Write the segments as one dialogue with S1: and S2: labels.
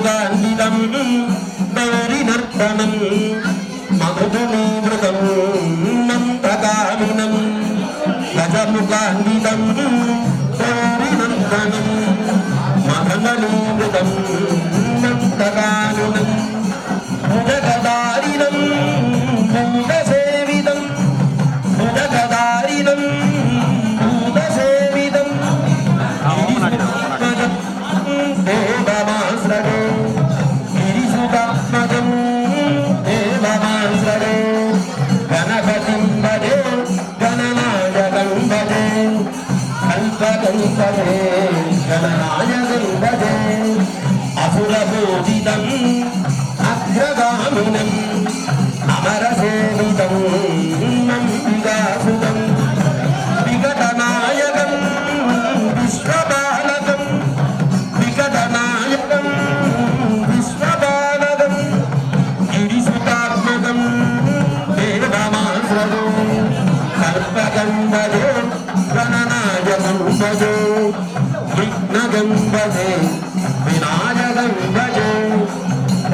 S1: गजमुगान्वितं गौरिनर्तनं मधुधुनीवृतं मन्त्रकामिनं गजमुगान्वितं गौरिनर्तनं मधुधुनीवृतं मन्त्रकामिनं भुजगदारिणं भूतसेवितं भुजगदारिणं भूतसेवितं देवमाश्रये गिरिसुतात्मजं देवमाश्रये गणपतिं भजे गणनायकं भजे कल्पकं भजे गणनायकं भजे असुरपूजितं अग्रगामिनं अमरसेवितं नन्दिकासुतं विकटनायकं विश्वपालकं विकटनायकं विश्वपालकं गिरिसुतात्मकं देवमाश्रये कल्पकं भजे गणनायकं भजे विघ्नकं भजे विनायकं भजे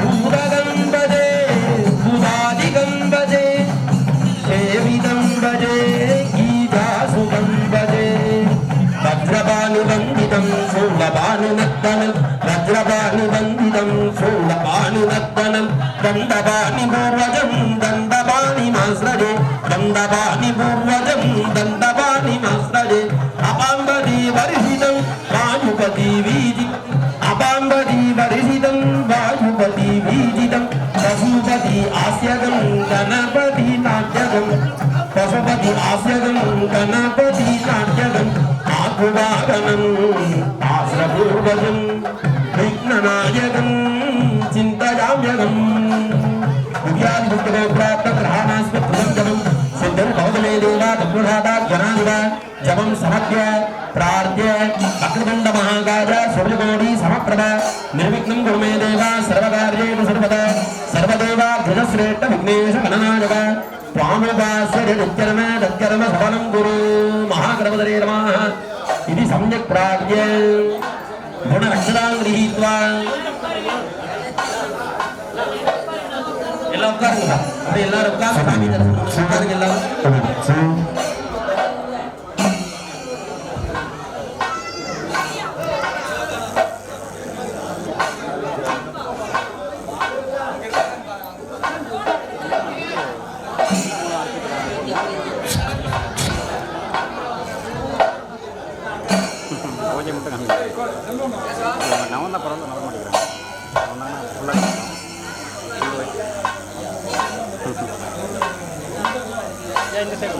S1: भूतकं भजे भूतादिकं भजे सेवितं भजे गीतासुतं भजे वज्रपाणिवन्दितं शूलपाणिनर्तनं वज्रपाणिवन्दितं शूलपाणिनर्तनं दण्डपाणिपूर्वजं दण्डपाणिमाश्रये दण्डपाणिपूर्वजं दण्डपाणिमाश्रये अपाम्बदी वर्षितं वायुपति वीजितं अपाम्बदी वर्षितं वायुपति वीजितं पशुपति आस्यकं गणपति नाट्यकं पशुपति आस्यकं गणपति नाट्यकं आकुवाहनं आश्रपूर्वजं विघ्ननायकं चिन्तयाम्यहम् उद्यादिपुत्रगोप्राप्तग्रहाणास्मत्पुरञ्जनं सिद्धं भवदमे देवा तत्पुरादात् गणादिवा जपं समभ्य प्रार्थ्य अग्निदण्डमहाकाय सूर्यकोटि समप्रभा निर्विघ्नं कुरु मे देवा सर्वकार्येषु सर्वदा सर्वदेवाभ्युजश्रेष्ठ विघ्नेश गणनायक त्वामुपास्य नित्यर्म तत्कर्म सफलं कुरु महागणपतये नमः इति सम्यक् प्रार्थ्य गुणरक्षणां गृहीत्वा எல்லாம் உட்காருங்க அப்படியே எல்லாரும் உட்கார்ந்து சாமி தரிசனம் உட்காருங்க எல்லாரும்
S2: நான் தான் பரவாயில்ல நட மாட்டேங்கிறேன் இந்த side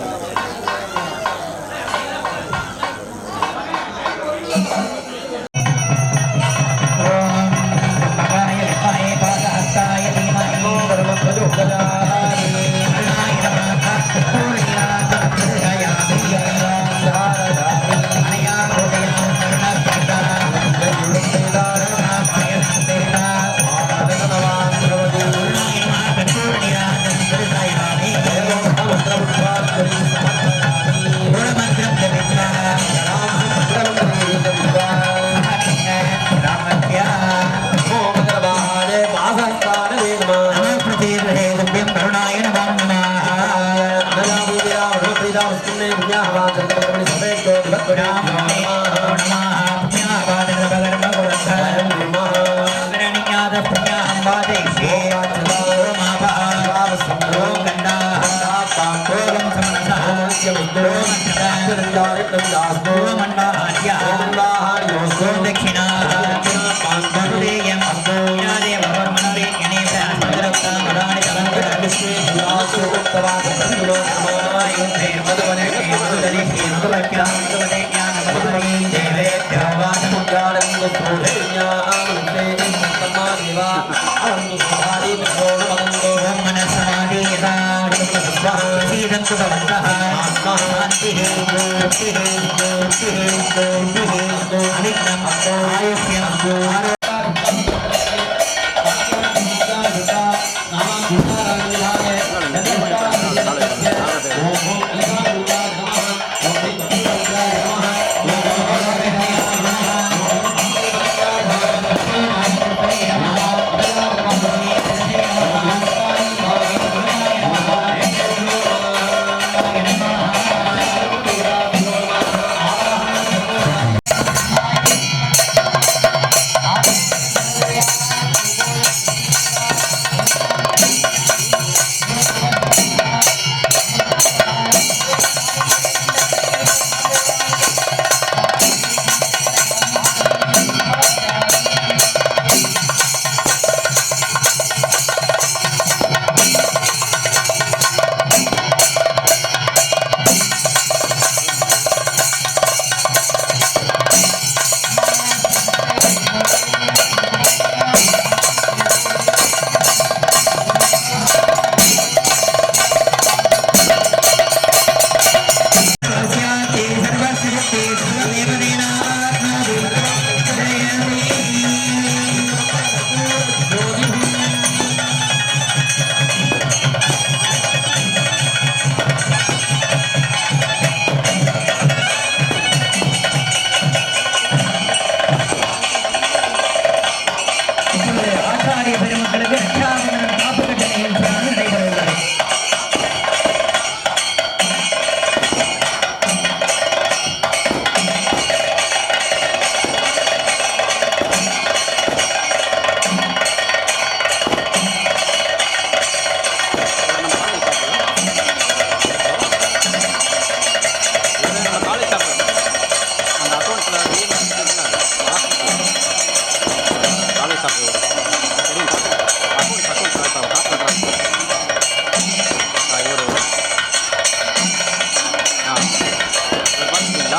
S1: Thank you.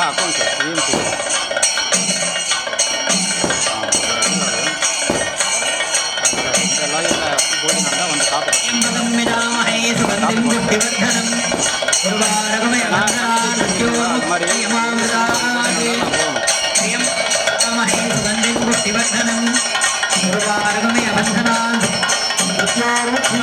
S2: Account sir EMC இந்த லாகில் போய் நடந்தால் வந்து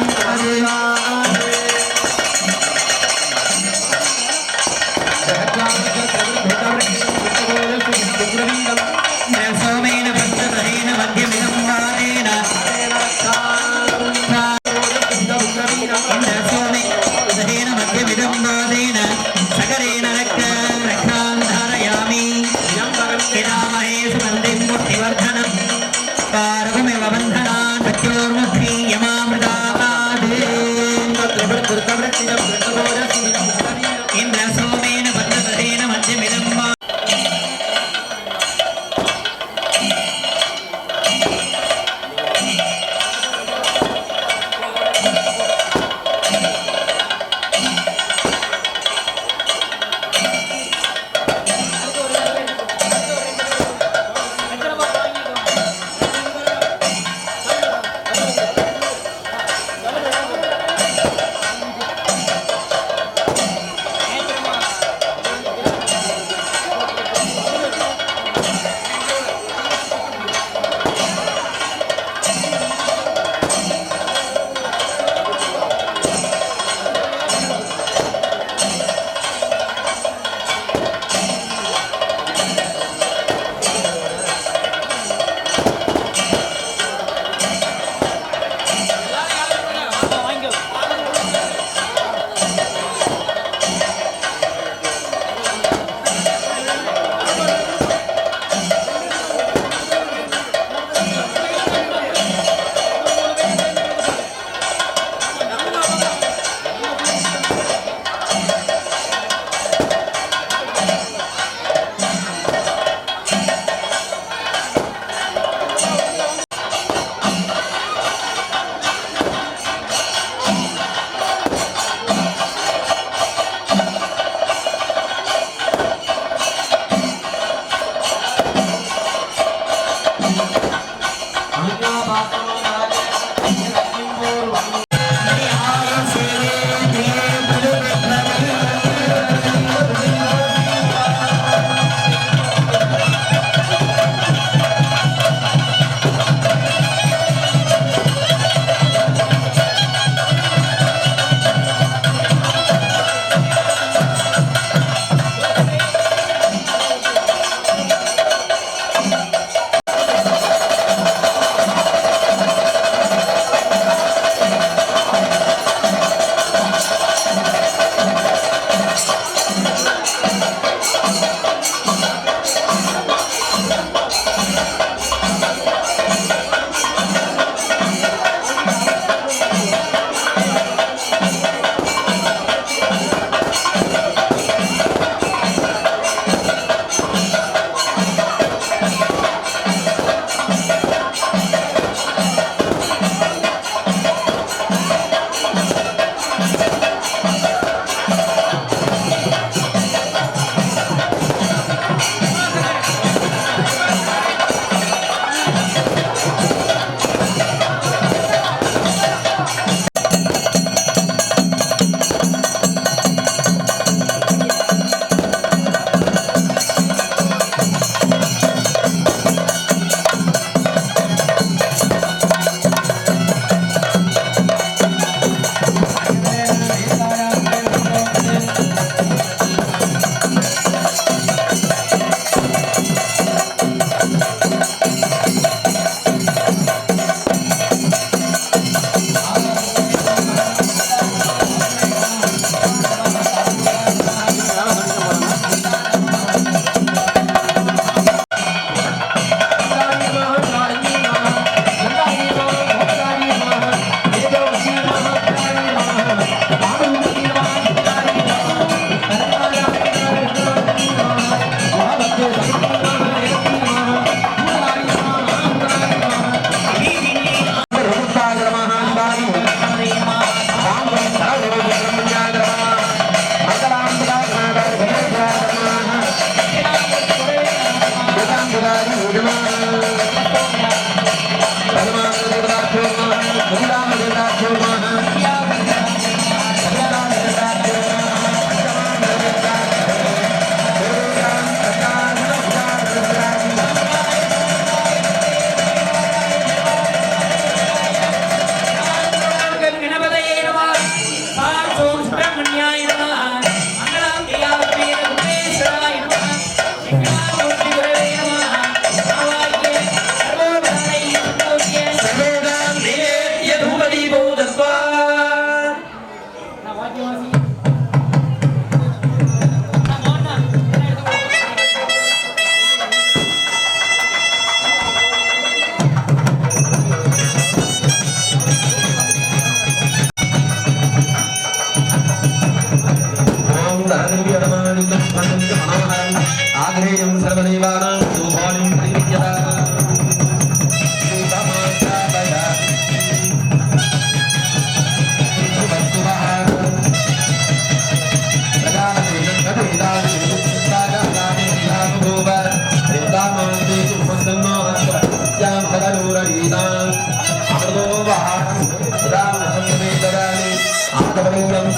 S1: आग्रेयं सर्वदेवानां शुभोलिं प्रीत्यता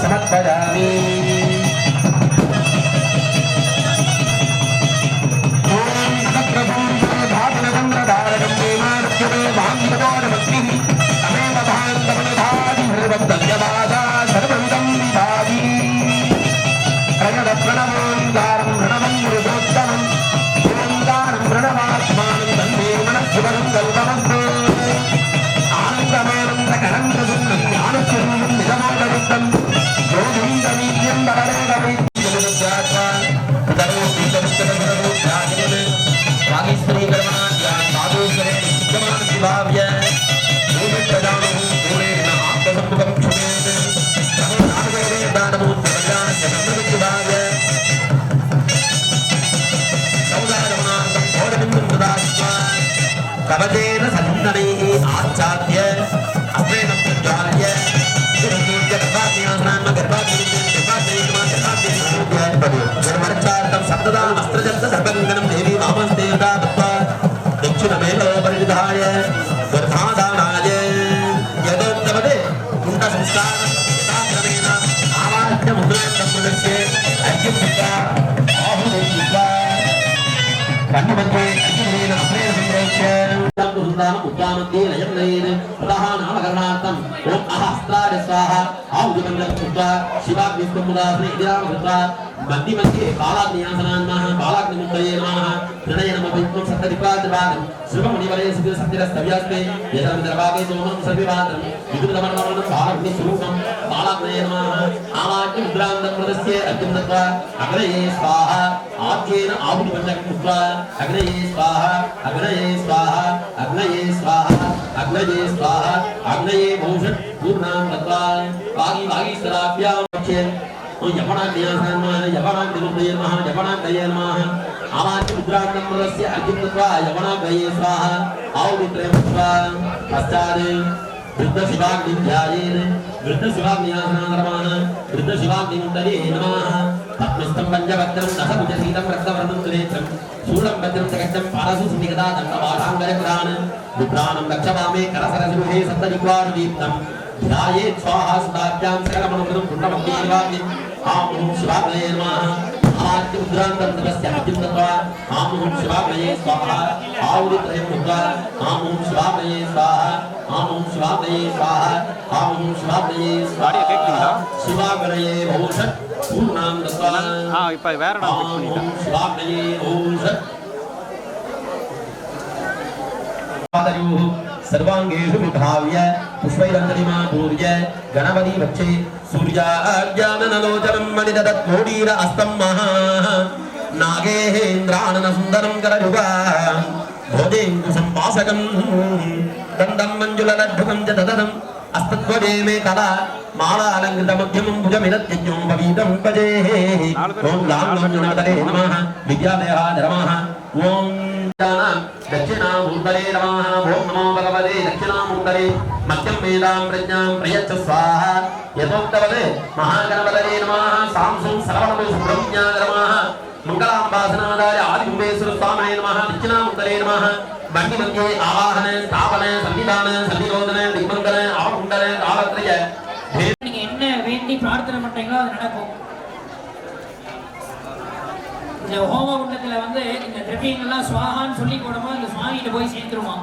S1: समर्पयामि कवचेन सन्ननैः आच्छाद्य अस्त्रेण प्रज्वाल्य गर्भार्थं सप्तदा अस्त्रजन्त सर्वङ्गनं देवी वामस्तेवता दत्त्वा दक्षिणमेलो परिधाय गर्भाधानाय यदोक्तवदे कुण्डसंस्कारं यथाक्रमेण आवाह्य मुद्रान्तं प्रदर्श्य अर्घ्यं दत्त्वा आहुतिं दत्त्वा कन्नमध्ये अर्घ्यमेन अस्त्रेण संप्रेक्ष्य उद्दानमध्ये लयन्नयेन ततः नामकरणार्थम् ओम अहस्त्राय स्वाहा आहुतिमन्त्रं कृत्वा शिवाग्निस्त्वमुदासने इदिराम कृत्वा मध्ये मध्ये बालाग्नियासनान्नः बालाग्निमुक्तये नमः प्रणयनमभित्वं सप्तदिक्पाद्वादं श्रुवमुनिवरे सिद्धिरस्तव्यास्ते यदमिदर्भागे सोमं सर्विवादं विद्युतमण्डलं बालाग्निस्वरूपं बालाग्नये नमः आवाक्यं मुद्रान्तं प्रदस्य अर्घ्यं दत्त्वा अग्नये स्वाहा आद्येन आहुतिमन्त्रं कृत्वा अग्नये स्वाहा अग्नये स्वाहा अग्नये स्वाहा अग्नये स्वाहा अग्नये भूषण पूर्णां दत्त्वा वागी वागी सदाभ्यां पक्षे यवनाग्नियासनमः यवनाग्निमुक्तये नमः यवनाग्नये नमः आवाच्य मुद्रान्तं प्रदस्य अर्घ्यं दत्त्वा यवनाग्नये स्वाहा आहुतित्रयं दत्त्वा पश्चात् वृद्धशिवाग्निं ध्यायेत् वृद्धशिवाग्नियासनान्तरमाः वृद्धशिवाग्निमुक्तये नमः पद्मस्थं पञ्चवक्त्रं दशभुजसीतं रक्तवर्णं सुनेत्रं शूलं वज्रं जगज्जं पारसु सुनिगदा दण्डपाठाङ्गरपुरान् विभ्राणं लक्षवामे करसरसिरुहे सप्तदिक्वानुदीप्तं ध्यायेत् स्वाहा सदाभ्यां सकलमनुकृतं पुण्यमग्निर्वाग्निम् आं शिवाग्नये नमः आवाच्य मुद्रान्तं तपस्य अर्घ्यं दत्त्वा आं शिवाग्नये स्वाहा आहुतित्रयं दत्त्वा आं शिवाग्नये स्वाहा आं शिवाग्नये स्वाहा आं शिवाग्नये स्वाहा शिवाग्नये भूषण पूर्णां दत्त्वा
S2: இப்போ வேற இடம் ஃபிக்ஸ் பண்ணிட்டேன்
S1: शिवाग्नये भूषण सर्वांगेषु विभाव्य पुष्पैरञ्जलिमापूर्य गणपति वक्षे सूर्याज्ञाननलोचनं मणिदत्तोडीर अस्तं महा नागेन्द्रानन सुन्दरं करयुगा भोजेन्दुसंवासकं दन्दं मञ्जुललड्ढुकं च ददनम् अस्तध्वजे मे कला मालालङ्कृतमध्यमं भुजमिदत्यज्ञं पवीतं भजेः ॐ लाङ्गमञ्जुनाथले नमः विद्यालयाय नमः ॐ दक्षिणामूर्तये नमः ॐ नमो भगवते दक्षिणामूर्तये मध्यं वेदां प्रज्ञां प्रयच्छ स्वाहा यथोक्तवत् महागणपतये नमः सांसुं सर्वणो सुब्रह्मण्याय नमः मंगलांबासनादाय आदिकुंभेश्वर स्वामिने नमः दक्षिणामुत्तरे नमः बंदी मध्ये आवाहन स्थापन संविधान संनिरोधन दिग्बंधन आकुंडन कालत्रय
S3: நீங்க என்ன வேண்டி பிரார்த்தனை பண்றீங்களோ அது நடக்கும். இந்த ஹோம குண்டத்துல வந்து இந்த திரவியங்கள்லாம் சுவாகான்னு சொல்லி போடும்போது அந்த சுவாமிகிட்ட போய் சேர்ந்துருமா.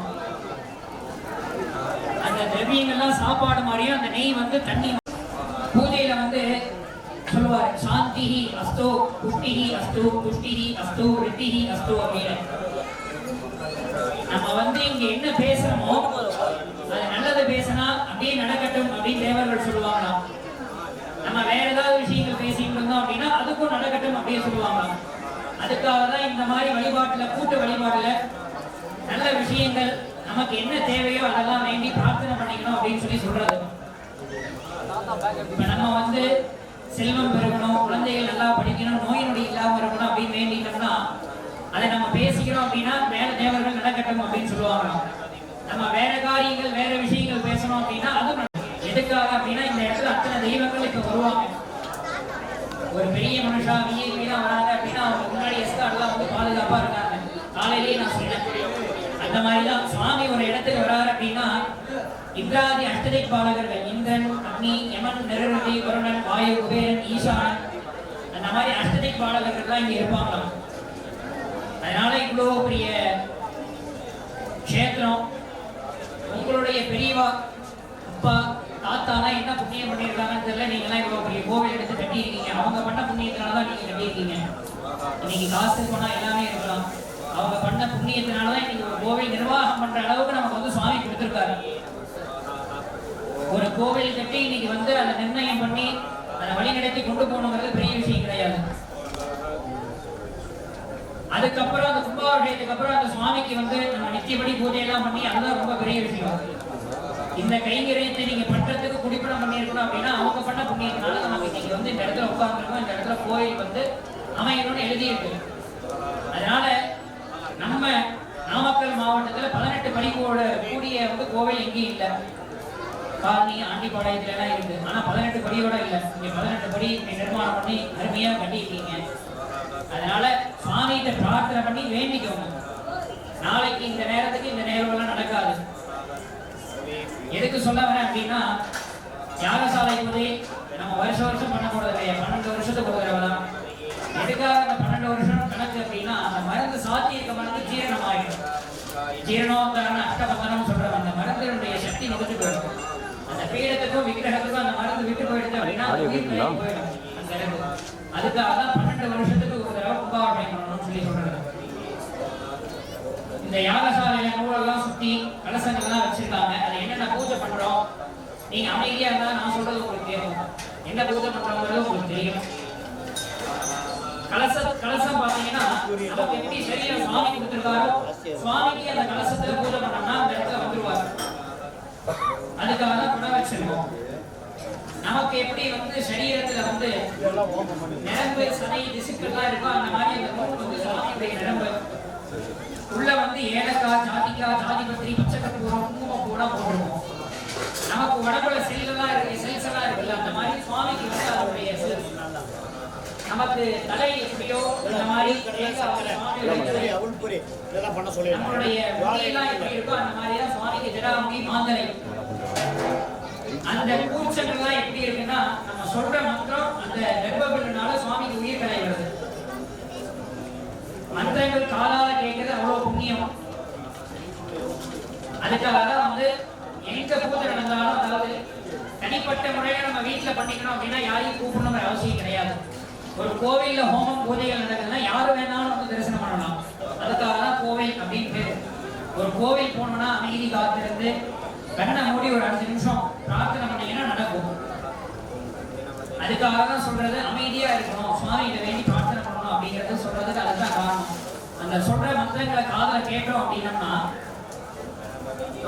S3: அந்த திரவியங்கள்லாம் சாப்பாடு மாதிரியும் அந்த நெய் வந்து தண்ணி பூஜையில வந்து சொல்லுவார் சாந்திஹி அஸ்து புஷ்டிஹி அஸ்து புஷ்டிஹி அஸ்து ரித்திஹி அஸ்து அப்படின்னு. நம்ம வந்து இங்க என்ன பேசுறோமோ அது நல்லது பேசினா அப்படியே நடக்கட்டும் அப்படின்னு தேவர்கள் சொல்லுவாங்களாம். நம்ம வேற ஏதாவது விஷயங்கள் பேசிட்டு இருந்தோம் அப்படின்னா அதுக்கும் நடக்கட்டும் அப்படியே சொல்லுவாங்களாம். அதுக்காக தான் இந்த மாதிரி வழிபாட்டுல கூட்டு வழிபாடுல நல்ல விஷயங்கள் நமக்கு என்ன தேவையோ அதெல்லாம் வேண்டி பிரார்த்தனை பண்ணிக்கணும் அப்படின்னு சொல்லி சொல்றது. இப்ப நம்ம வந்து செல்வம் பெருகணும், குழந்தைகள் நல்லா படிக்கணும், நோய் நொடி இல்லாம இருக்கணும் அப்படின்னு வேண்டிட்டோம்னா அதை நம்ம பேசிக்கிறோம் அப்படின்னா வேற தேவர்கள் நடக்கட்டும் அப்படின்னு சொல்லுவாங்களாம். நம்ம வேற காரியங்கள் வேற விஷயங்கள் பேசணும் அப்படின்னா அது எதுக்காக அப்படின்னா இந்த இடத்துல அத்தனை தெய்வங்கள் இப்ப வருவாங்க. ஒரு பெரிய மனுஷா வீரா வராங்க அப்படின்னா அவங்க முன்னாடி எஸ்கார்ட்லாம் வந்து பாதுகாப்பா இருக்காங்க. காலையிலேயே நான் சொன்னேன் அந்த மாதிரிதான் சுவாமி ஒரு இடத்துக்கு வராரு அப்படின்னா இந்திராதி அஷ்டதிக் பாலகர்கள் இந்திரன் அக்னி யமன் நிருதி வருணன் வாயு குபேரன் ஈசான் அந்த மாதிரி அஷ்டதிக் பாலகர்கள்லாம் இங்க இருப்பாங்களாம். அதனால இவ்வளவு பெரிய கஷேத்திரம் உங்களுடைய பெரியவா அப்பா தாத்தாலாம் என்ன புண்ணியம் பண்ணியிருக்காங்கன்னு தெரியல. நீங்களாம் இவ்வளவு பெரிய கோவில் எடுத்து கட்டியிருக்கீங்க. அவங்க பண்ண புண்ணியத்தினாலதான் நீங்க கட்டியிருக்கீங்க. இன்னைக்கு காசு போனா எல்லாமே இருக்கலாம். அவங்க பண்ண புண்ணியத்தினாலதான் இன்னைக்கு ஒரு கோவில் நிர்வாகம் பண்ற அளவுக்கு நமக்கு வந்து சுவாமி கொடுத்திருக்காரு. ஒரு கோவில் கட்டி இன்னைக்கு வந்து அதை நிர்ணயம் பண்ணி அதை வழி நடத்தி கொண்டு போகணுங்கிறது பெரிய விஷயம் கிடையாது. அதுக்கப்புறம் அந்த கும்பாபிஷேகத்துக்கு அப்புறம் அந்த சுவாமிக்கு வந்து நம்ம நித்தியபடி பூஜை எல்லாம் பண்ணி அதுதான் ரொம்ப பெரிய விஷயம். இந்த கைங்கரியத்தை நீங்க பண்றதுக்கு குடிப்படம் பண்ணிருக்கணும் அப்படின்னா அவங்க பண்ண புண்ணியத்தினால நமக்கு இன்னைக்கு வந்து இந்த இடத்துல உட்கார்ந்துருக்கோம். இந்த இடத்துல கோயில் வந்து அமையணும்னு எழுதியிருக்கு. அதனால நம்ம நாமக்கல் மாவட்டத்துல 18 படி கூடிய வந்து கோவில் எங்கேயும் இல்லை. காலனி ஆண்டிப்பாளையத்துல எல்லாம் இருக்கு. ஆனா 18 படியோட இல்லை. இங்க 18 படி நிர்மாணம் பண்ணி அருமையா கட்டியிருக்கீங்க. அதனால சுவாமிகிட்ட பிரார்த்தனை பண்ணி வேண்டிக்கோங்க. நாளைக்கு இந்த நேரத்துக்கு இந்த நேரம் நடக்காது. எதுக்கு சொல்ல வரேன் அப்படின்னா யாகசாலை பூஜை நம்ம வருஷம் வருஷம் பண்ண போறது இல்லையா, 12 வருஷத்துக்கு ஒரு தடவை தான். எதுக்காக அந்த 12 வருஷம் கணக்கு அப்படின்னா அந்த மருந்து சாத்தியிருக்க மருந்து ஜீரணம் ஆகிடும். ஜீரணோத்தரண அஷ்டபந்தனம் சொல்றோம். அந்த மருந்தினுடைய சக்தி நிகழ்ச்சி போயிடும். அந்த பீடத்துக்கும் விக்கிரகத்துக்கும் அந்த மருந்து விட்டு போயிடுது அப்படின்னா போயிடும் அந்த இருக்கு. அதுக்காக தான் 12 வருஷத்துக்கு ஒரு தடவை கும்பாபிஷேகம் பண்ணணும்னு சொல்லி சொல்றது. இந்த யாகசாலையில நூலெல்லாம் சுத்தி கலசங்கள்லாம் வச்சிருக்காங்க. அதை என்னென்ன பூஜை பண்றோம் நீங்க அமைதியா இருந்தா நான் சொல்றது உங்களுக்கு தெரியும். என்ன பூஜை பண்றோங்கிறது உங்களுக்கு தெரியும். கலசம் பாத்தீங்கன்னா நமக்கு எப்படி சரீரம் சுவாமி கொடுத்திருக்காரோ சுவாமிக்கு அந்த கலசத்துல பூஜை பண்ணோம்னா அந்த இடத்துல வந்துருவாரு. அதுக்காக தான் குணம் வச்சிருக்கோம். நமக்கு எப்படி வந்து சரீரத்துல வந்து நரம்பு சதை திசுக்கள்லாம் இருக்கோ அந்த மாதிரி அந்த நூல் வந்து சுவாமியுடைய நரம்பு. உள்ள வந்து ஏலக்காய் ஜாதிக்காய் ஜாதிபத்திரி பச்சைக்கற்பூரம் குங்குமம் கூட போட்டுருவோம். நமக்கு உடம்புல செல்கள்லாம் இருக்கு, செல்ஸ் எல்லாம் இருக்குல்ல, அந்த மாதிரி சுவாமிக்கு வந்து அதனுடைய செல்ஸ். நமக்கு தலை எப்படியோ இந்த மாதிரி நம்மளுடைய முடியெல்லாம் எப்படி இருக்கோ அந்த மாதிரிதான் சுவாமிக்கு ஜடாமுடி மாந்தரை. அந்த கூச்சங்கள்லாம் எப்படி இருக்குன்னா நம்ம சொல்ற மந்திரம் அந்த கர்ப்பபிரனால சுவாமிக்கு உயிர் கலை வருது. மந்திரங்கள் காலால கேட்கறது அவ்வளவு புண்ணியம். அதுக்காக தான் வந்து எங்க பூஜை நடந்தாலும் அதாவது தனிப்பட்ட முறையில நம்ம வீட்டுல பண்ணிக்கணும் அப்படின்னா யாரையும் கூப்பிடணுங்கிற அவசியம் கிடையாது. ஒரு கோவில்ல ஹோமம் பூஜைகள் நடக்குதுன்னா யாரு வேணாலும் வந்து தரிசனம் பண்ணலாம். அதுக்காக தான் கோவில் அப்படின்னு பேரு. ஒரு கோவில் போனோம்னா அமைதி காத்திருந்து கண்ணை மூடி ஒரு 5 நிமிஷம் பிரார்த்தனை பண்ணீங்கன்னா நடக்கும். அதுக்காக தான் சொல்றது அமைதியா இருக்கணும், சுவாமிகிட்ட வேண்டி பிரார்த்தனை பண்ணணும் அப்படிங்கிறது சொல்றதுக்கு அதுதான் காரணம். அந்த சொல்ற மந்திரங்களை காதல கேட்டோம் அப்படின்னா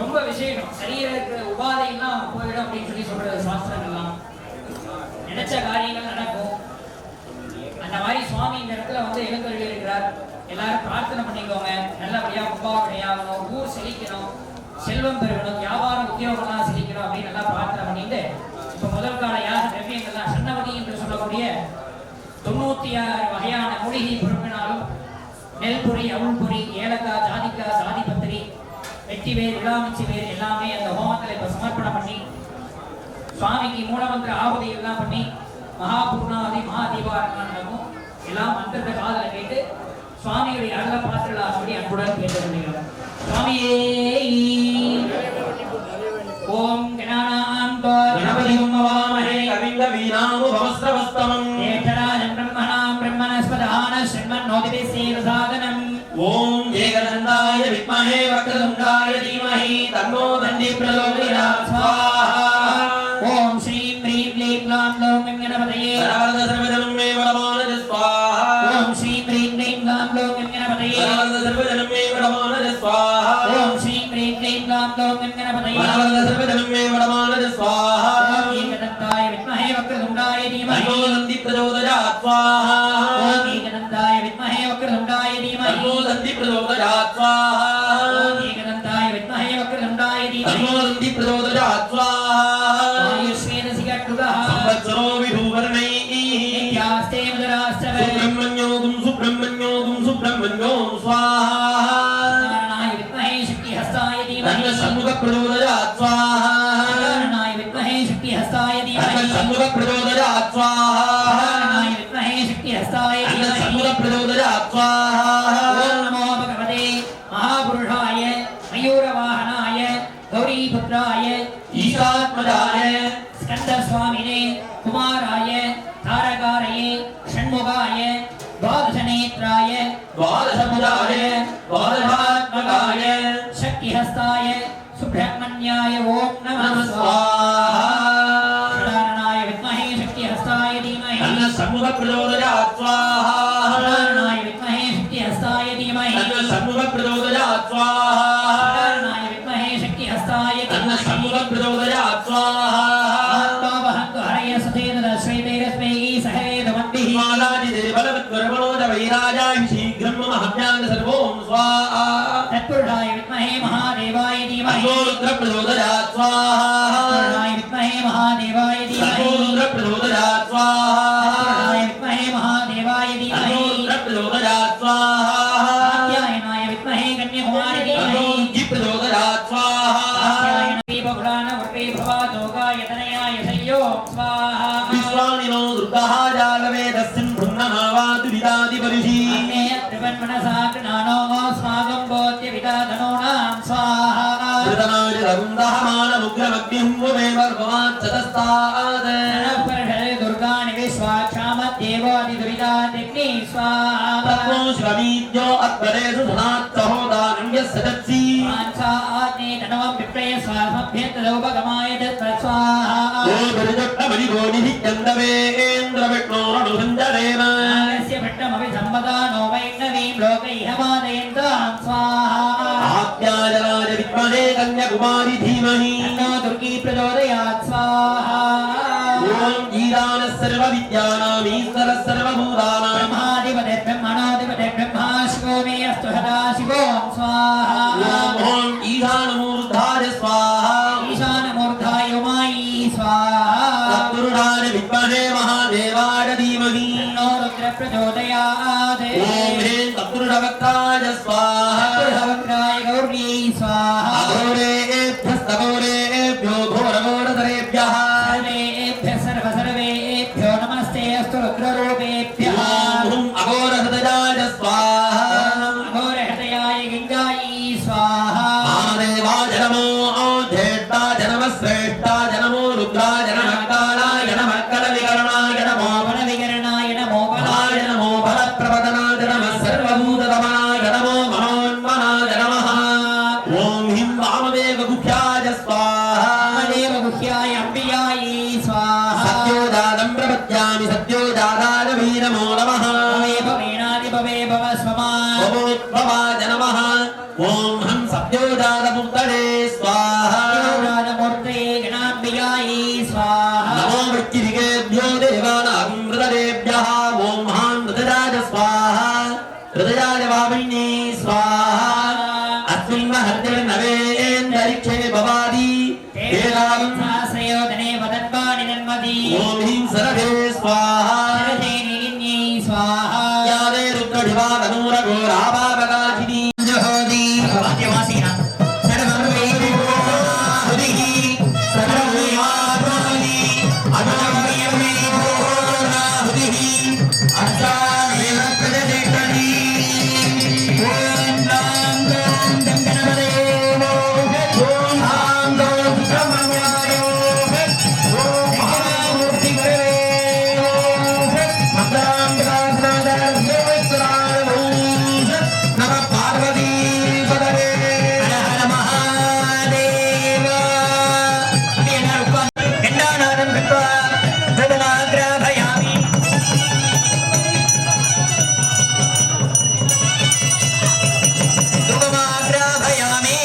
S3: ரொம்ப விசேஷம். சரீர இருக்கிற உபாதையெல்லாம் போயிடும் அப்படின்னு சொல்லி சொல்றது சாஸ்திரங்கள்லாம். நினைச்ச காரியங்கள் நடக்கும். அந்த மாதிரி சுவாமி இந்த இடத்துல வந்து எழுந்தருளி இருக்கிறார். எல்லாரும் பிரார்த்தனை பண்ணிக்கோங்க. நல்லபடியா கும்பாபிஷேகம், ஊர் செழிக்கணும், செல்வம் பெருகணும், வியாபாரம் உத்தியோகம்லாம் செழிக்கணும் அப்படின்னு நல்லா பிரார்த்தனை பண்ணிட்டு இப்ப முதல் கால யாக திரவியங்கள்லாம் சன்னவதி என்று சொல்லக்கூடிய 96 வகையான மூலிகை பொருட்களாலும் நெல் பொரி, அவுள் பொரி, ஏலக்காய், ஜாதிக்காய், ஜாதிபத்திரி, வெட்டி வேர், விளாமிச்சி வேர் எல்லாமே அந்த ஹோமத்தில் இப்ப சமர்ப்பணம் பண்ணி சுவாமிக்கு மூலமந்திர ஆகுதி எல்லாம் பண்ணி மகாபூர்ணாதி மகாதீபாரங்களாம் நடக்கும். எல்லாம் மந்திரத்தை காதல கேட்டு சுவாமியுடைய அருளை பாற்றலாகும்படி அன்புடன் கேட்டுக்கொள்கிறோம். சுவாமியே ஓம் கணானாம் கணபதியும் நமாமஹே
S1: கவிங்க வீணாமு பவஸ்ரவஸ்தமம்
S3: ஏகராஜம் பிரம்மணாம் பிரம்மணஸ்பதான ஸ்ரீமன்னோதிபி சேவசாதனம்
S1: ஓம் ஏகதந்தாய வித்மஹே வக்ரதுண்டாய தீமஹி தன்னோ தந்தி பிரச்சோதயாத் ஸ்வாஹா
S3: ஓம் ஸ்ரீம் ह्रीं क्लीं ग्लां ग्लौं ऐं गणपतये
S1: சர்வத சர்வஜனம் மே வடமானஜ ஸ்வாஹா
S3: ஓம் ஸ்ரீம் ह्रीं क्लीं ग्लां ग्लौं ऐं गणपतये
S1: சர்வத சர்வஜனம் மே வடமானஜ ஸ்வாஹா
S3: ஓம் ஸ்ரீம் ह्रीं क्लीं ग्लां ग्लौं ऐं गणपतये
S1: சர்வத சர்வஜனம் மே வடமானஜ ஸ்வாஹா
S3: ஏகதந்தாய வித்மஹே வக்ரதுண்டாய தீமஹி
S1: தன்னோ தந்தி பிரச்சோதயாத் ஸ்வாஹா
S3: ஓம் ஏகதந்தாய வித்மஹே வக்ரதுண்டாய தீமஹி
S1: தன்னோ தந்தி பிரச்சோதயாத் ஸ்வாஹா
S3: ஓம் ஏகதந்தாய வித்மஹே வக்ரதுண்டாய தீமஹி
S1: தன்னோ தந்தி பிரச்சோதயாத் ஸ்வாஹா
S3: ஆயுஷ்வேதசிகட்டுகः
S1: संवत्सरो विभुवर्णैः
S3: नित्यास्ते मधुरास्तवे
S1: सुब्रह्मण्योगुं सुब्रह्मण्योगुं सुब्रह्मण्यों स्वाहा
S3: नारायणाय विद्महे शक्तिहस्ताय धीमहि
S1: तन्न षण्मुख प्रचोदयात् स्वाहा
S3: नारायणाय विद्महे शक्तिहस्ताय
S1: तन्न
S3: धीमहि
S1: षण्मुख प्रचोदयात् स्वाहा
S3: नारायणाय विद्महे शक्तिहस्ताय
S1: तन्न
S3: धीमहि
S1: षण्मुख प्रचोदयात् स्वाहा
S3: ओम नमो भगवते महापुरुषाय मयूरवाहनाय गौरीपुत्राय ईशात्मजाय स्कंदस्वामिने कुमाराय तारकाराय षण्मुखाय द्वादशनेत्राय
S1: द्वादशभुजाय द्वादशात्मकाय
S3: शक्तिहस्ताय सुब्रह्मण्याय ओम नमः
S1: स्वाहा
S3: नारायणाय विद्महे शक्तिहस्ताय धीमहि
S1: तन्न षण्मुख प्रचोदयात् स्वाहा
S3: नारायणाय विद्महे शक्तिहस्ताय धीमहि
S1: तन्न षण्मुख प्रचोदयात् स्वाहा
S3: नारायणाय विद्महे शक्तिहस्ताय
S1: तन्न
S3: धीमहि
S1: षण्मुख प्रचोदयात् स्वाहा
S3: आत्मावहन्तु हरय सतेन दश्रैतेरस्मै सहेदवन्दिः
S1: बलवद्गर्भणोदवैराजाहि शीघ्रं मम हव्यान् सर्वों स्वाहा
S3: तत्पुरुषाय विद्महे महादेवाय धीमहि
S1: तन्नो रुद्र प्रचोदयात् स्वाहा
S3: तत्पुरुषाय विद्महे महादेवाय धीमहि
S1: तन्नो रुद्र प्रचोदयात् स्वाहा
S3: तत्पुरुषाय विद्महे महादेवाय
S1: तन्नो
S3: धीमहि
S1: रुद्र प्रचोदयात् स्वाहा
S3: कात्यायनाय विद्महे कन्याकुमारी
S1: तन्नो
S3: धीमहि
S1: रुद्र प्रचोदयात् स्वाहा
S3: कात्यायनाय बहुलान वर्वे भवातोगाय तनयाय संयो स्वाहा
S1: विश्वानिनो दुर्गः जालवेदस्मिन् ब्रह्मणावातु विदादिपरिषि
S3: अन्ये त्रिवन्मनसा कृणानो अस्माकं बोध्य विदाधनोनां स्वाहा
S1: कृतनाय रघुन्दहमानमुग्रमग्निं मे वर्भवाच्चतस्तात्
S3: नरपरषे दुर्गाणि विश्वाक्षामद्देवादिदुरितादिग्नि स्वाहा
S1: तत्त्वो शिवमीद्यो अत्परेषु धनात्सहोदानं यस्य दत्सि
S3: मांसाग्ने तनवं विप्रय स्वामभ्यन्तदौपगमाय तत्स्वाहा
S1: यो दुर्जट्टमणिगोनिः चन्दवेन्द्रविष्णोरनुसञ्जरेम
S3: नागस्य भट्टमपि सम्पदा नो वैष्णवीं लोकैहमादयन्तां स्वाहा
S1: आत्याजराज विद्महे कन्याकुमारी धीमहि
S3: तन्नो दुर्गी प्रचोदयात् स्वाहा
S1: ॐ ईरानः सर्वविद्यानामीश्वरः सर्वभूतानां
S3: ब्रह्माधिपते ब्रह्मणोऽधिपते ब्रह्मा शिवो मे अस्तु सदा शिवो स्वाहा
S1: ॐ ईशानमूर्धाय स्वाहा
S3: ईशानमूर्धाय उमायी स्वाहा
S1: तत्पुरुषाय विद्महे महादेवाय धीमहि
S3: तन्नो रुद्र प्रचोदयात्
S1: ॐ ह्रीं तत्पुरुषवक्त्राय स्वाहा
S3: पुरुषवक्त्राय गौर्यै स्वाहा
S1: अघोरेभ्यस्तघोरेभ्यो घोरघोरधरेभ्यः
S3: सर्वेभ्यो नमस्ते अस्तु रुद्ररूपेभ्यः
S1: ॐ हुं अघोरहृदयाय स्वाहा
S3: घोरहृदयाय गङ्गायै स्वाहा
S1: महादेवाय नमो ज्येष्ठाय नमः श्रेष्ठाय नमो रुद्राय नमः कालाय नमः कलविकरणाय नमो
S3: वनविकरणाय नमो
S1: बलाय नमो बलप्रपदनाय नमः सर्वभूतदमनाय नमो मनोन्मनाय नमः ॐ ह्रीं वामदेवगुह्याय स्वाहा
S3: देवगुह्याय अम्बियायै स्वाहा
S1: सत्योजातं प्रपद्यामि सत्योजाताय वै नमो नमः
S3: भवे भवेनादिभवे भव स्वमा
S1: भवोद्भवाय नमः ॐ हं सत्योजातमूर्तये स्वाहा
S3: राजमूर्तये गणाम्बियायै स्वाहा
S1: नमो वृत्तिरिकेभ्यो देवानां हृदयेभ्यः ॐ महां हृदयाय स्वाहा हृदयाय वामिन्ये स्वाहा अस्मिन् महर्तिर्नवेन्दरिक्षे भवादि वेदाम्
S3: सहस्रयोजने वदन्वानि नन्मति
S1: ॐ ह्रीं सरवे स्वाहा
S3: सरसे निलिन्ये
S1: लाभावगाधिनी जहोति वाक्यवासिना सर्वं वेदो हुदिः सर्वं वेवात्मनि अनवयं वेदो हुदिः असामेव प्रददेकनि ओम नाम गं गणपतये ओम हां गं ब्रह्मण्याय ओम महामूर्तिगुरवे मंगलां प्रार्थनादं नमः पार्वती पदवे हर हर महादेव गण्डानादं कृत्वा धूपमाग्रापयामि धूपमाग्रापयामि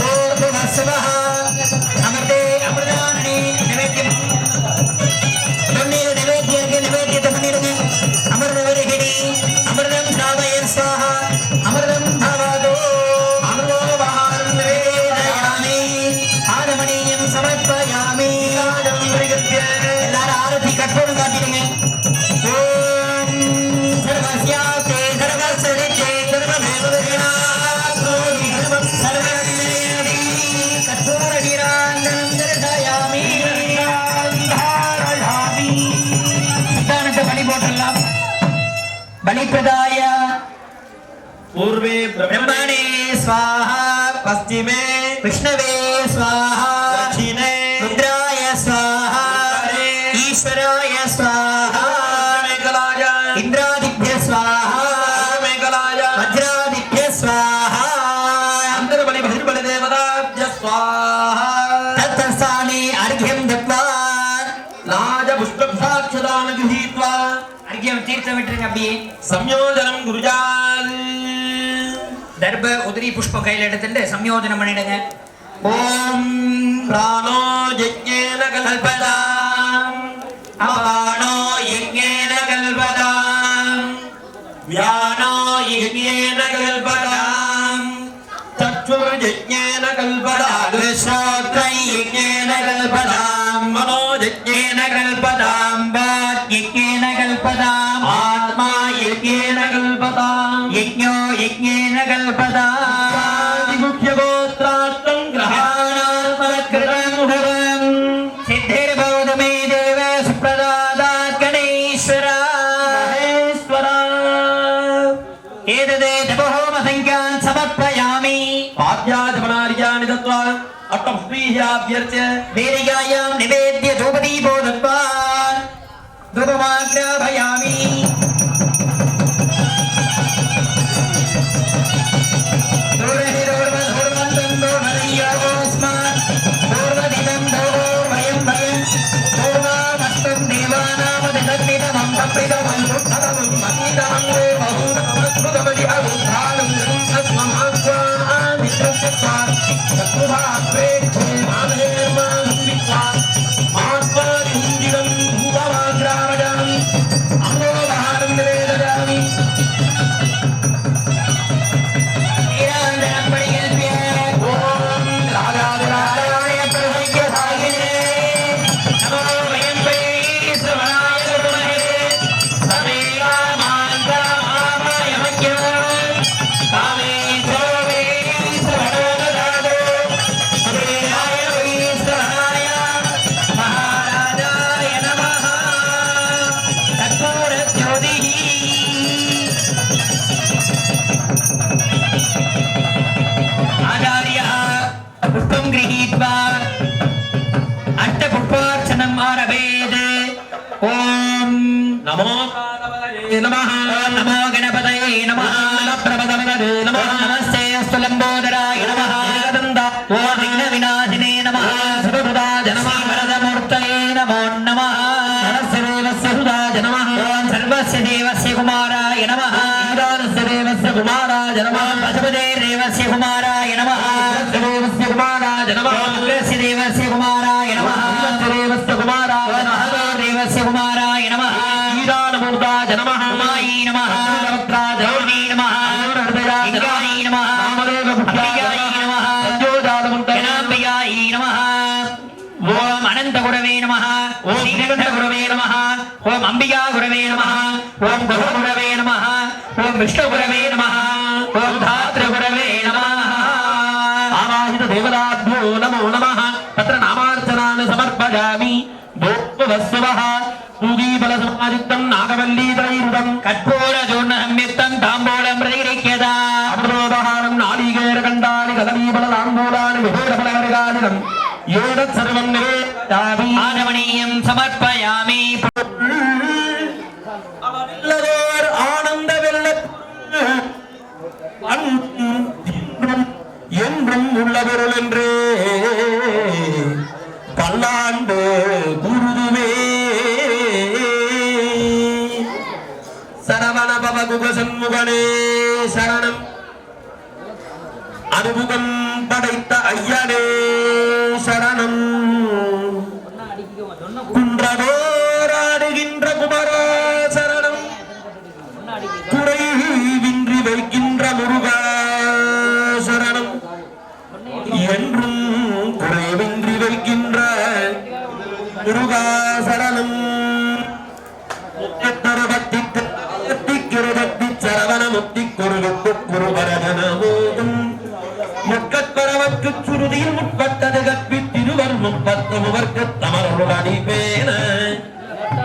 S1: भूर्भुवस्सुवः अमृते अमृतानि नैवेद्यम् अमृतम श्रावयन् स्वाहा अमृतम भवतु अमृतो वहारं निवेदयामि आनमणीयं समर्पयामि எல்லாரும் ஆரத்தி கற்பூரம் காட்டிடுங்க ஓம் சர்வஸ்யாஸ்தே சர்வஸ்வரிச்சே சர்வமேவ சர்வநேதி கற்பூர நீராஞ்சனம் தரிசயாமி சித்தானத்தை பலி போட்டுடலாம் बलिप्रदाय
S2: पूर्वे
S1: ब्रह्मणे स्वाहा
S2: पश्चिमे
S1: विष्णवे स्वाहा
S2: दक्षिणे
S1: रुद्राय स्वाहा ईश्वराय स्वाहा
S2: मेघलाय
S1: इंद्रादिभ्य स्वाहा
S2: मेघलाय
S1: वज्रादिभ्य स्वाहा
S2: अंतर्बलि बहिर्बलि देवताभ्य स्वाहा
S1: तत्स्थाने अर्घ्यं दत्वा
S2: लाज पुष्पसाक्षदान गृहीत्वा
S3: अर्घ्यम तीर्थम விட்டுருங்க அப்படியே
S2: संयोजनम गुरुजाल
S3: தர்ப உதிரி புஷ்பம் கையில எடுத்துட்டு சம்யோஜனம் பண்ணிடுங்க
S1: ओम
S2: प्राणो यज्ञेन कल्पताम्
S1: अपानो यज्ञेन कल्पताम्
S2: व्यानो यज्ञेन कल्पताम् चक्षुर्यज्ञेन कल्पताम्
S1: श्रोत्रं यज्ञेन कल्पताम्
S2: मनो यज्ञेन
S1: कल्पताम् वाक् यज्ञेन कल्पताम् आत्मा यज्ञेन कल्पताम् यज्ञो यज्ञेन कल्पताम्
S2: मुख्यगोत्रार्थं
S1: ग्रहाणात्मकृतं भवम् सिद्धिर्भवतु मे देव सुप्रदादात् गणेश्वरा
S2: महेश्वरा
S1: एतदे तपोहोमसंख्यान् समर्पयामि
S2: पाद्याजपनार्याणि दत्त्वा अट्टपुष्पीह्याभ्यर्च्य
S1: वेदिकायां निवेद्य धूपदीपो दत्त्वा धूपमाग्रापयामि
S2: नमः
S1: नमो गणपतये नमः प्रभदमदे नमः नमस्ते अस्तु लंबोदराय नमः ओम विघ्न विनाशिने नमः सर्वभूताय नमः वरदमूर्तये नमो नमः सर्वस्य सुदाय नमः ओम सर्वस्य देवस्य कुमाराय नमः इंद्रस्य देवस्य कुमाराय नमः पशुपते देवस्य कुमाराय नमः देवस्य कुमाराय नमः उग्रस्य देवस्य कुमाराय नमः देवस्य कुमाराय नमः देवस्य कुमाराय नमः ईरानमूर्ताय नमः मायी नमः भद्राजौर्णी नमः इंद्राय नमः अम्बिकाय नमः गणाम्बिकाय नमः ओम अनंत गुरवे नमः ओम श्रीकंठ गुरवे नमः ओम अंबिका गुरवे नमः ஓம் குருகுரவே நமः ஓம் விஷ்ணுகுரவே நமः ஓம் தாத்ரிகுரவே நமः ஆவாஹித தேவதாभ्यो நமோ நமः தத்ர நாமார்ச்சனானி சமர்ப்பயாமி தோப்பவஸ்வः பூகீபலசமாயுக்தம் நாகவல்லீதரைருதம் கற்பூரஜூர்ணஹம்யுக்தம் தாம்போலம் பிரதிகிரிக்யதா அமிர்தோபகாரம் நாளிகேரகண்டானி கதலீபலதாம்பூலானி விபூடபலவர்காதினம் ஏதத் சர்வம் நிவேதாமி ஆகமனீயம் சமர்ப்பயாமி அவனில்லதோர் ஆனந்த என்றும் உள்ள பொருள் என்றே பல்லாண்டு குருதுவே சரவண பவகுக சண்முகனே சரணம் அனுபுகம் படைத்த ஐயனே சரணம் குன்றதோராடுகின்ற குமரா சரணம் குறைவின்றி வைக்கின்ற முருகா சரணம் என்றும் குறைவின்றி வைக்கின்ற முருகா சரணம் சரவண முக்தி குருவுக்கு குருபரகனமோதும் முக்கட்பரவர்க்கு சுருதியில் முற்பட்டது கற்பி திருவர் முப்பத்து முவர்க்கு தமருளடி பேன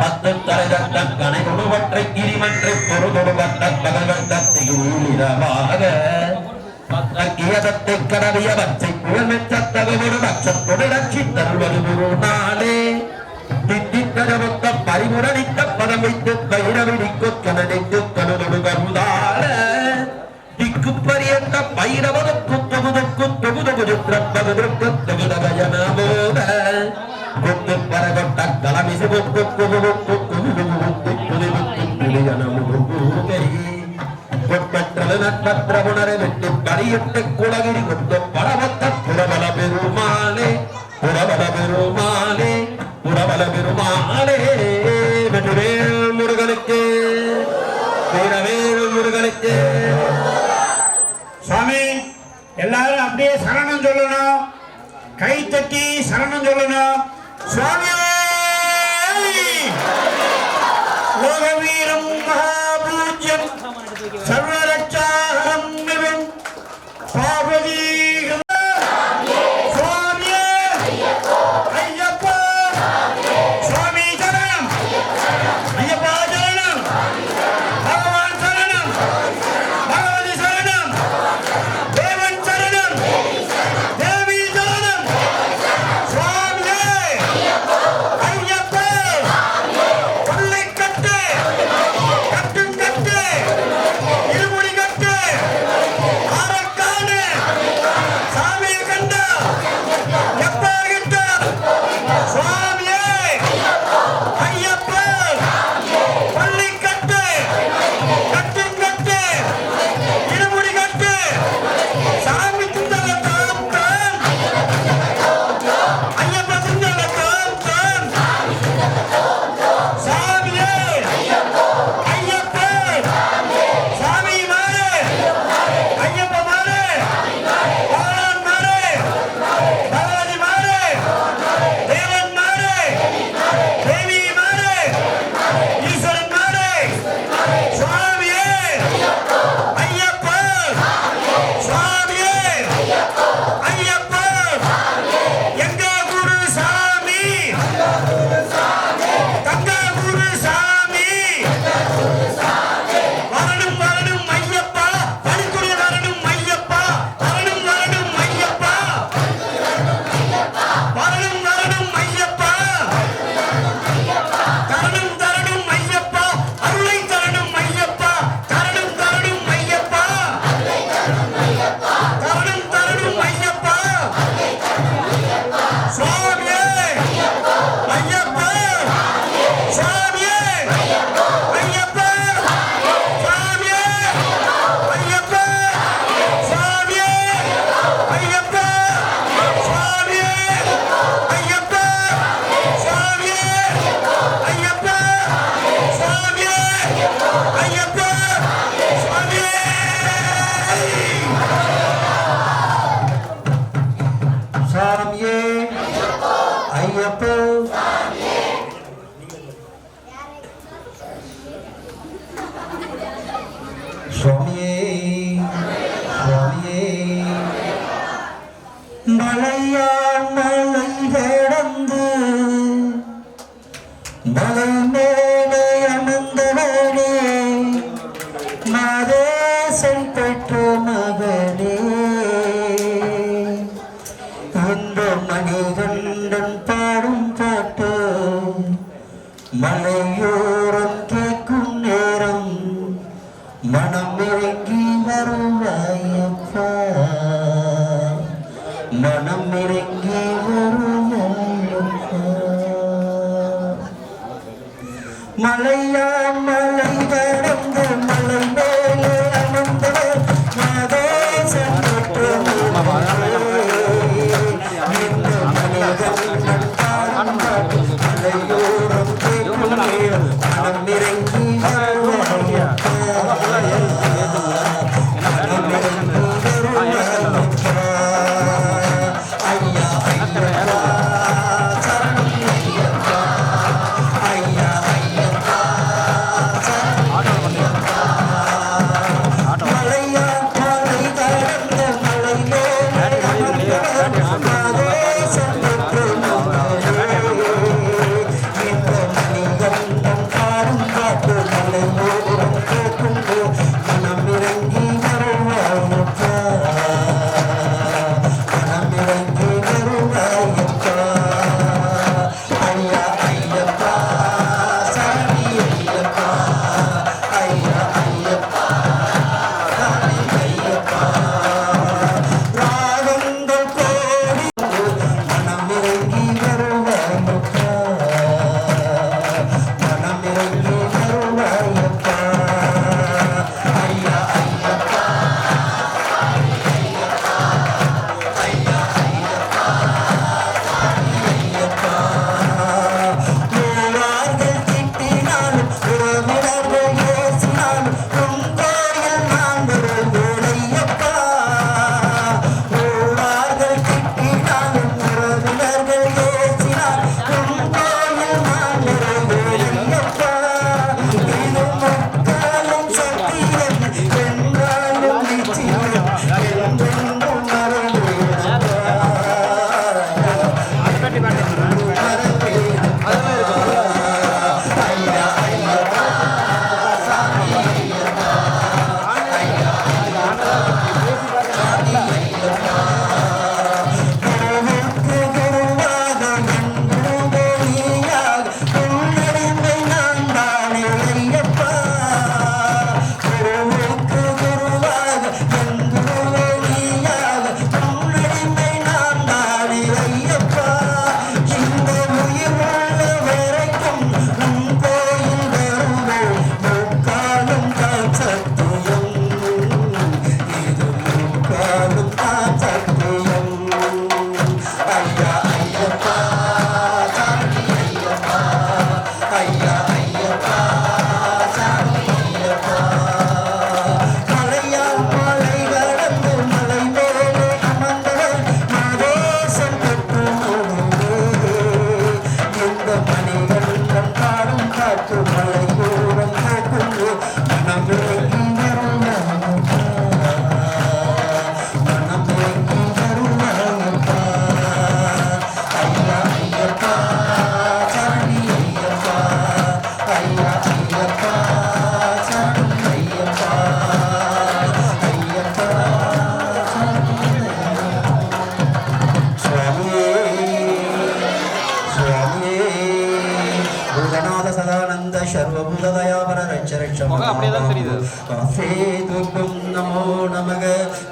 S1: பத்து தலைதட்ட கனை கொடுவற்றை கிரிமற்றை பொருதொடுபட்ட பகவந்தத்தியூலிரவாக பத்தக்கியதத்தை கடவிய பச்சை புகழ்மெச்சத்தகவொரு பட்சத்தொடு ரட்சி தருவது ஒரு நாளே தித்திக்கரவத்த பரிமுரணிக்க பதம் வைத்து பைரவிடிக்கு கனடிக்கு கனதொடு கருதாள திக்கு பரியத்த பைரவனுக்கு தொகுதுக்கு தொகுதகுதிற்கு தொகுதகயனமோத கொத்து பரகொட்ட கலமிசு கொத்து கொகுக்கு கொகுதுக்கு குதிவுக்கு குளியனமுகை கொட்பற்றது நட்பற்ற உணரை வெட்டி பரியிட்டு குலகிரி கொண்டு பரவத்த புறவல பெருமாளே புறவல பெருமாளே புறவல பெருமாளே வெற்றிவேல் முருகனுக்கு வீரவேல் முருகனுக்கு.
S4: சுவாமி எல்லாரும் அப்படியே சரணம் சொல்லணும், கை தட்டி சரணம் சொல்லணும். சுவாமி லோகவீரம் மகாபூஜ்யம் சர்வரட்சாரம் பார்வதி இருமுடி
S5: மனம் இறங்கி வருவாயப்பா மனம் இறங்கி வருவாயப்பா மலையா மலை கடந்து மலை மேலே அமர்ந்த மதேசன் மலையோரம் மனம் இறங்கி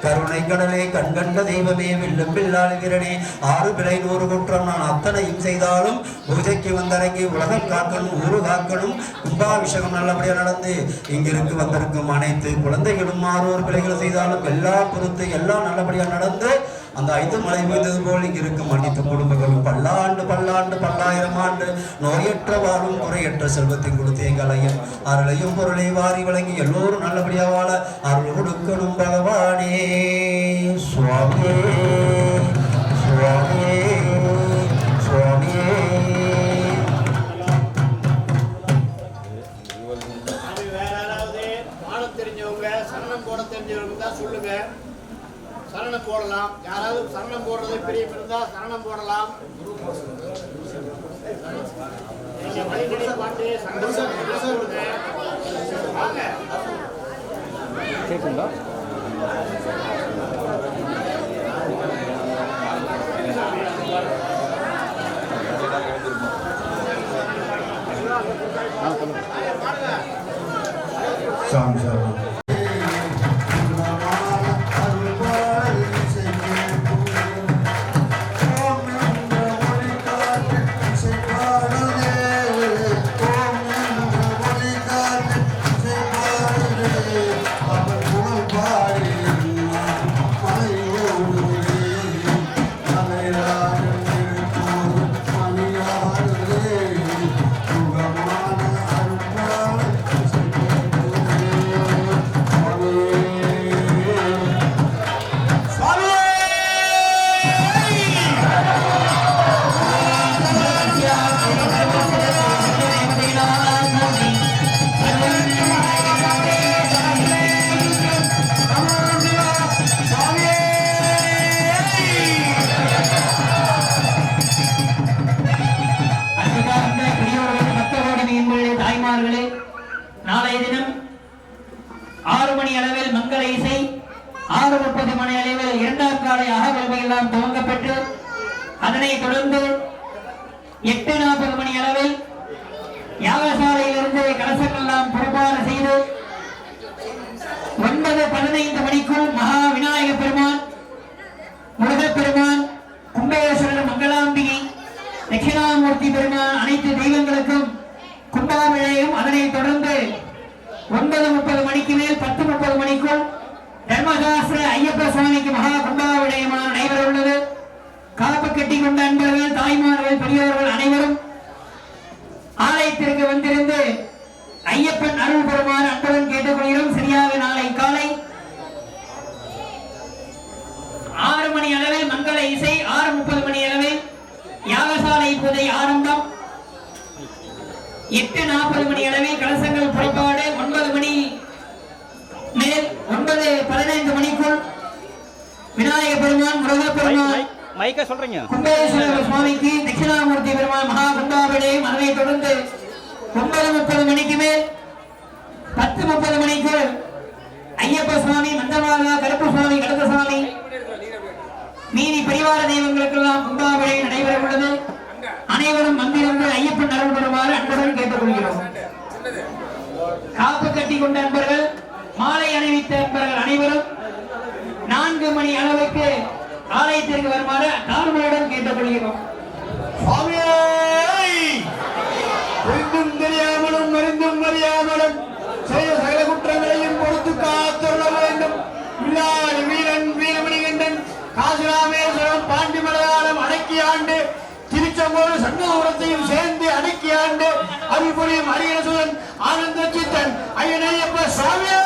S5: கருணை கடலே கண்கண்ட தெய்வமே வில்லும் பில்லாளுகிறனே 6 பிழை 100 குற்றம் நான் அத்தனையும் செய்தாலும் பூஜைக்கு வந்திறங்கி உலகம் காக்கணும் ஊரு காக்கணும் கும்பாபிஷேகம் நல்லபடியா நடந்து இங்கிருக்கு வந்திருக்கும் அனைத்து குழந்தைகளும் 6 பிழைகள் செய்தாலும் எல்லாம் பொறுத்து எல்லாம் நல்லபடியா நடந்து அந்த 5 மலை மீந்தது போல் இங்கு இருக்கும் அனைத்து குடும்பங்களும் பல்லாண்டு பல்லாண்டு பல்லாயிரம் ஆண்டு நோயற்ற வாழும் குறையற்ற செல்வத்தின் கொடுத்து எங்களையும் அருளையும் பொருளை வாரி வழங்கி எல்லோரும் நல்லபடியா வாழ அருள் கொடுக்கணும் பகவானே சுவாமியே சுவாமியே சுவாமியே.
S6: வேற யாராவது பாடம் தெரிஞ்சவங்க சரணம் போட தெரிஞ்சவங்க தான் சொல்லுங்க, சரணம் போடலாம். யாராவது சரணம் போடுறது பெரிய இருந்தா சரணம் போடலாம். நீங்க வழிநடை பாட்டு சரணம் சொல்லுங்க. வாங்க
S2: கேட்குங்களா?
S4: சாமி சாமி
S3: 6 மணி அளவில் மங்கள இசை, 6:30 மணி அளவில் இரண்டாம் காலை அகவல்மை எல்லாம் துவங்கப்பட்டு அதனைத் தொடர்ந்து 8:40 மணி அளவில் யாகசாலையிலிருந்து கலசங்கள் எல்லாம் புறப்பாடு செய்து 9:15 மணிக்குள் மகா விநாயக பெருமான், முருகப்பெருமான், கும்பேஸ்வரர், மங்களாம்பிகை, தட்சிணாமூர்த்தி பெருமான் அனைத்து தெய்வங்களுக்கும் கும்பாபிஷேகம். அதனைத் தொடர்ந்து 9:30 மணிக்கு மேல் 10:30 மணிக்குள் தர்மசாஸ்திர ஐயப்ப சுவாமிக்கு மகா கும்பாபிஷேகமான நடைபெற உள்ளது. காப்பு கட்டி கொண்ட அன்பர்கள், தாய்மார்கள், பெரியோர்கள் அனைவரும் ஆலயத்திற்கு வந்திருந்து ஐயப்பன் அருள் பெறுமாறு அன்புடன் கேட்டுக்கொள்கிறோம். சரியாக நாளை காலை 6 மணி அளவில் மங்கள இசை, 6:30 மணி அளவில் யாகசாலை பூஜை ஆரம்பம், 8:40 மணி அளவில் கலசங்கள் புறப்பாடு, 9 மணி மேல் 9:15 மணிக்குள் விநாயக பெருமான், முருகப்பெருமான்,
S2: மைக்கா சொல்றீங்க
S3: கும்பேஸ்வரர் சுவாமிக்கு தட்சிணாமூர்த்தி பெருமான் மகா கும்பாபிஷேகம். அதனைத் தொடர்ந்து 9:30 மணிக்கு மேல் 10:30 மணிக்குள் ஐயப்ப சுவாமி, மந்தமாலா, கருப்பு சுவாமி, கடந்த சுவாமி, மீதி பரிவார தெய்வங்களுக்கெல்லாம் கும்பாபிஷேகம் நடைபெற உள்ளது. அனைவரும் வந்திருந்து ஐயப்பன் அருள் பெறுமாறு அன்புடன் கேட்டுக்கொள்கிறோம். காப்பு கட்டி கொண்ட அன்பர்கள், மாலை அணிவித்த அன்பர்கள் அனைவரும் 4 மணி அளவுக்கு ஆலயத்திற்கு வருமாறு தாழ்மையுடன் கேட்டுக்கொள்கிறோம்.
S4: சுவாமியே, புரிந்தும் தெரியாமலும் மறிந்தும் அறியாமலும் செய்த சகல குற்றங்களையும் பொறுத்து காத்துள்ள வேண்டும். வில்லாளி வீரன் வீரமணிகண்டன் காசிராமேஸ்வரம் பாண்டி மலையாளம் அடக்கி ஆண்டு திருச்செங்கோடு சண்முகபுரத்தையும் சேர்ந்து அடக்கி ஆண்டு அருள்புரியும் அரியசுதன் ஆனந்த சித்தன் ஐயனையப்ப சுவாமியே